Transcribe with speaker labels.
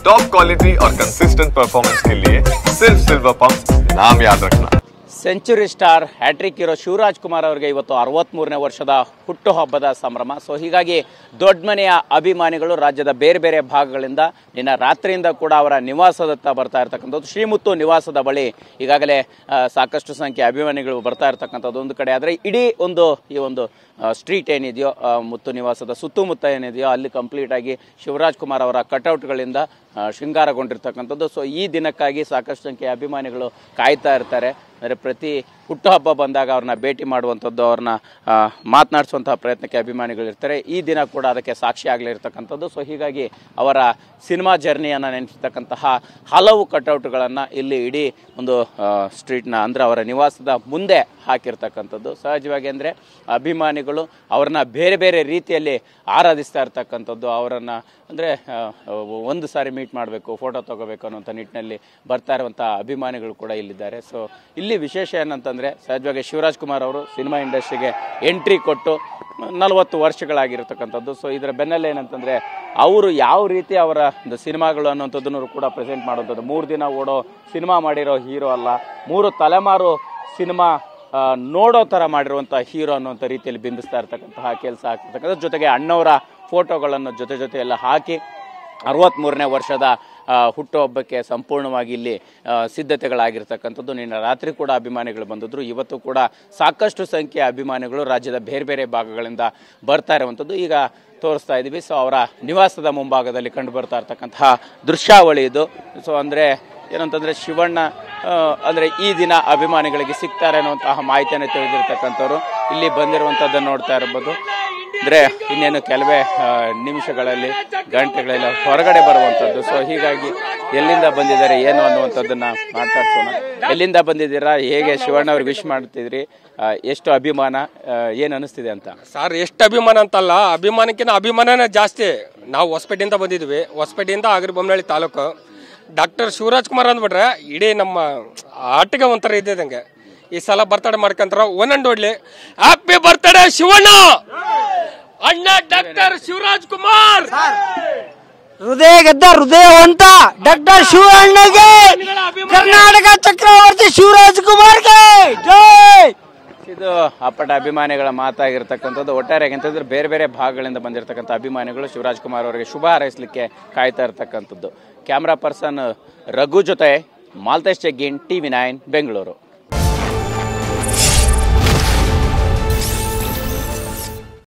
Speaker 1: Top quality और consistent performance के लिए सिर्फ सिल्वर पंप नाम याद रखना।
Speaker 2: Century star hattrick hero Shivaraj Kumar ಅವರಿಗೆ ಇವತ್ತು 63ನೇ ವರ್ಷದ ಹುಟ್ಟುಹಬ್ಬದ ಸಂಭ್ರಮ. ಸೊ ಹೀಗಾಗಿ ದೊಡ್ಡ ಮನೆಯ ಅಭಿಮಾನಿಗಳು ರಾಜ್ಯದ ಬೇರೆ ಬೇರೆ ಭಾಗಗಳಿಂದ ನಿನ್ನ ರಾತ್ರಿಯಿಂದ ಕೂಡ ಅವರ ನಿವಾಸದತ್ತ ಬರ್ತಾ ಇರ್ತಕ್ಕಂಥದ್ದು. ಶ್ರೀಮುತ್ತು ನಿವಾಸದ ಬಳಿ ಈಗಾಗಲೇ ಸಾಕಷ್ಟು ಸಂಖ್ಯೆ ಅಭಿಮಾನಿಗಳು ಬರ್ತಾ ಇರ್ತಕ್ಕಂಥದ್ದು ಒಂದು ಕಡೆ. ಆದರೆ ಇಡೀ ಈ ಒಂದು ಸ್ಟ್ರೀಟ್ ಏನಿದೆಯೋ, ಮುತ್ತು ನಿವಾಸದ ಸುತ್ತಮುತ್ತ ಏನಿದೆಯೋ ಅಲ್ಲಿ ಕಂಪ್ಲೀಟ್ ಆಗಿ ಶಿವರಾಜ್ ಕುಮಾರ್ ಅವರ ಕಟೌಟ್ಗಳಿಂದ ಶೃಂಗಾರಗೊಂಡಿರ್ತಕ್ಕಂಥದ್ದು. ಸೊ ಈ ದಿನಕ್ಕಾಗಿ ಸಾಕಷ್ಟು ಸಂಖ್ಯೆಯ ಅಭಿಮಾನಿಗಳು ಕಾಯ್ತಾ ಇರ್ತಾರೆ. ಅಂದರೆ ಪ್ರತಿ ಹುಟ್ಟುಹಬ್ಬ ಬಂದಾಗ ಅವ್ರನ್ನ ಭೇಟಿ ಮಾಡುವಂಥದ್ದು, ಅವ್ರನ್ನ ಮಾತನಾಡಿಸುವಂತಹ ಪ್ರಯತ್ನಕ್ಕೆ ಅಭಿಮಾನಿಗಳಿರ್ತಾರೆ. ಈ ದಿನ ಕೂಡ ಅದಕ್ಕೆ ಸಾಕ್ಷಿ ಆಗಲಿರ್ತಕ್ಕಂಥದ್ದು. ಸೊ ಹೀಗಾಗಿ ಅವರ ಸಿನಿಮಾ ಜರ್ನಿಯನ್ನು ನೆನೆಸ್ತಕ್ಕಂತಹ ಹಲವು ಕಟೌಟ್ಗಳನ್ನು ಇಲ್ಲಿ ಇಡೀ ಒಂದು ಸ್ಟ್ರೀಟ್ನ ಅಂದರೆ ಅವರ ನಿವಾಸದ ಮುಂದೆ ಹಾಕಿರ್ತಕ್ಕಂಥದ್ದು. ಸಹಜವಾಗಿ ಅಂದರೆ ಅಭಿಮಾನಿಗಳು ಅವ್ರನ್ನ ಬೇರೆ ಬೇರೆ ರೀತಿಯಲ್ಲಿ ಆರಾಧಿಸ್ತಾ ಇರ್ತಕ್ಕಂಥದ್ದು. ಅವರನ್ನು ಅಂದರೆ ಒಂದು ಸಾರಿ ಮೀಟ್ ಮಾಡಬೇಕು, ಫೋಟೋ ತೊಗೋಬೇಕು ಅನ್ನೋಂಥ ನಿಟ್ಟಿನಲ್ಲಿ ಬರ್ತಾ ಇರುವಂಥ ಅಭಿಮಾನಿಗಳು ಕೂಡ ಇಲ್ಲಿದ್ದಾರೆ. ಸೊ ಇಲ್ಲಿ ವಿಶೇಷ ಏನಂತಂದರೆ ಸಹಜವಾಗಿ ಶಿವರಾಜ್ ಕುಮಾರ್ ಅವರು ಸಿನಿಮಾ ಇಂಡಸ್ಟ್ರಿಗೆ ಎಂಟ್ರಿ ಕೊಟ್ಟು 40 ವರ್ಷಗಳಾಗಿರ್ತಕ್ಕಂಥದ್ದು. ಸೊ ಇದರ ಬೆನ್ನಲ್ಲೇ ಏನಂತಂದರೆ ಅವರು ಯಾವ ರೀತಿ ಅವರ ಒಂದು ಸಿನಿಮಾಗಳು ಅನ್ನೋಂಥದ್ದನ್ನು ಕೂಡ ಪ್ರೆಸೆಂಟ್ ಮಾಡುವಂಥದ್ದು. 3 ದಿನ ಓಡೋ ಸಿನಿಮಾ ಮಾಡಿರೋ ಹೀರೋ ಅಲ್ಲ, 3 ತಲೆಮಾರು ಸಿನಿಮಾ ನೋಡೋ ಥರ ಮಾಡಿರುವಂಥ ಹೀರೋ ಅನ್ನುವಂಥ ರೀತಿಯಲ್ಲಿ ಬಿಂಬಿಸ್ತಾ ಇರ್ತಕ್ಕಂತಹ ಕೆಲಸ ಆಗ್ತಿರ್ತಕ್ಕಂಥ. ಜೊತೆಗೆ ಅಣ್ಣವರ ಫೋಟೋಗಳನ್ನು ಜೊತೆ ಎಲ್ಲ ಹಾಕಿ 63ನೇ ವರ್ಷದ ಹುಟ್ಟುಹಬ್ಬಕ್ಕೆ ಸಂಪೂರ್ಣವಾಗಿ ಇಲ್ಲಿ ಸಿದ್ಧತೆಗಳಾಗಿರ್ತಕ್ಕಂಥದ್ದು. ನಿನ್ನೆ ರಾತ್ರಿ ಕೂಡ ಅಭಿಮಾನಿಗಳು ಬಂದಿದ್ರು. ಇವತ್ತು ಕೂಡ ಸಾಕಷ್ಟು ಸಂಖ್ಯೆಯ ಅಭಿಮಾನಿಗಳು ರಾಜ್ಯದ ಬೇರೆ ಬೇರೆ ಭಾಗಗಳಿಂದ ಬರ್ತಾ ಇರುವಂಥದ್ದು ಈಗ ತೋರಿಸ್ತಾ ಇದ್ದೀವಿ. ಸೊ ಅವರ ನಿವಾಸದ ಮುಂಭಾಗದಲ್ಲಿ ಕಂಡು ಬರ್ತಾ ಇರ್ತಕ್ಕಂತಹ ದೃಶ್ಯಾವಳಿ ಇದು. ಸೊ ಅಂದರೆ ಏನಂತಂದರೆ ಶಿವಣ್ಣ ಅಂದರೆ ಈ ದಿನ ಅಭಿಮಾನಿಗಳಿಗೆ ಸಿಗ್ತಾರೆ ಅನ್ನುವಂತಹ ಮಾಹಿತಿಯನ್ನು ತಿಳಿದಿರ್ತಕ್ಕಂಥವ್ರು ಇಲ್ಲಿ ಬಂದಿರುವಂಥದ್ದನ್ನು ನೋಡ್ತಾ ಇರ್ಬೋದು. ಅಂದರೆ ಇನ್ನೇನು ಕೆಲವೇ ನಿಮಿಷಗಳಲ್ಲಿ ಗಂಟೆಗಳಲ್ಲಿ ಹೊರಗಡೆ ಬರುವಂಥದ್ದು. ಸೊ ಹೀಗಾಗಿ ಎಲ್ಲಿಂದ ಬಂದಿದ್ದಾರೆ ಏನು ಅನ್ನುವಂಥದ್ದನ್ನು ಮಾತಾಡ್ಸೋಣ. ಎಲ್ಲಿಂದ ಬಂದಿದ್ದೀರಾ, ಹೇಗೆ ಶಿವಣ್ಣ ಅವ್ರಿಗೆ ವಿಶ್ ಮಾಡ್ತಿದ್ರಿ, ಎಷ್ಟು ಅಭಿಮಾನ, ಏನು ಅನಿಸ್ತಿದೆ ಅಂತ?
Speaker 3: ಸರ್, ಎಷ್ಟು ಅಭಿಮಾನ ಅಂತಲ್ಲ, ಅಭಿಮಾನಕ್ಕಿಂತ ಅಭಿಮಾನನೇ ಜಾಸ್ತಿ. ನಾವು ಹೊಸಪೇಟೆಯಿಂದ ಬಂದಿದ್ವಿ, ಹೊಸಪೇಟೆಯಿಂದ ಆಗರಿಬೊಮ್ಮನಹಳ್ಳಿ ತಾಲೂಕು. ಡಾಕ್ಟರ್ ಶಿವರಾಜ್ ಕುಮಾರ್ ಅಂದ್ಬಿಟ್ರೆ ಇಡೀ ನಮ್ಮ ಆಟಿಗೆ ಒಂಥರ ಇದ್ದಂಗೆ. ಈ ಸಲ ಬರ್ತಡೇ ಮಾಡ್ಕೊಂತಾರ ಒಂದೊಂದು ಒಡ್ಲಿ ಹ್ಯಾಪಿ ಬರ್ತಡೇ ಶಿವಣ್ಣ ಅಣ್ಣ ಡಾಕ್ಟರ್ ಶಿವರಾಜ್ ಕುಮಾರ್.
Speaker 4: ಹೃದಯ ಗೆದ್ದ ಹೃದಯವಂತ ಡಾಕ್ಟರ್ ಶಿವಣ್ಣಗೆ, ಕರ್ನಾಟಕ ಚಕ್ರವರ್ತಿ ಶಿವರಾಜ್ ಕುಮಾರ್ಗೆ ಜೈ.
Speaker 2: ಇದು ಅಪ್ಪಟ ಅಭಿಮಾನಿಗಳ ಮಾತಾಗಿರ್ತಕ್ಕಂಥದ್ದು. ಒಟ್ಟಾರೆಯಾಗಿ ಅಂತಂದ್ರೆ ಬೇರೆ ಬೇರೆ ಭಾಗಗಳಿಂದ ಬಂದಿರತಕ್ಕಂಥ ಅಭಿಮಾನಿಗಳು ಶಿವರಾಜ್ ಕುಮಾರ್ ಅವರಿಗೆ ಶುಭ ಹಾರೈಸಲಿಕ್ಕೆ ಕಾಯ್ತಾ ಇರ್ತಕ್ಕಂಥದ್ದು. ಕ್ಯಾಮ್ರಾ ಪರ್ಸನ್ ರಘು ಜೊತೆ ಮಾಲ್ತೇಶ್ ಚೆಗ್ಗಿನ್, TV9 ಬೆಂಗಳೂರು.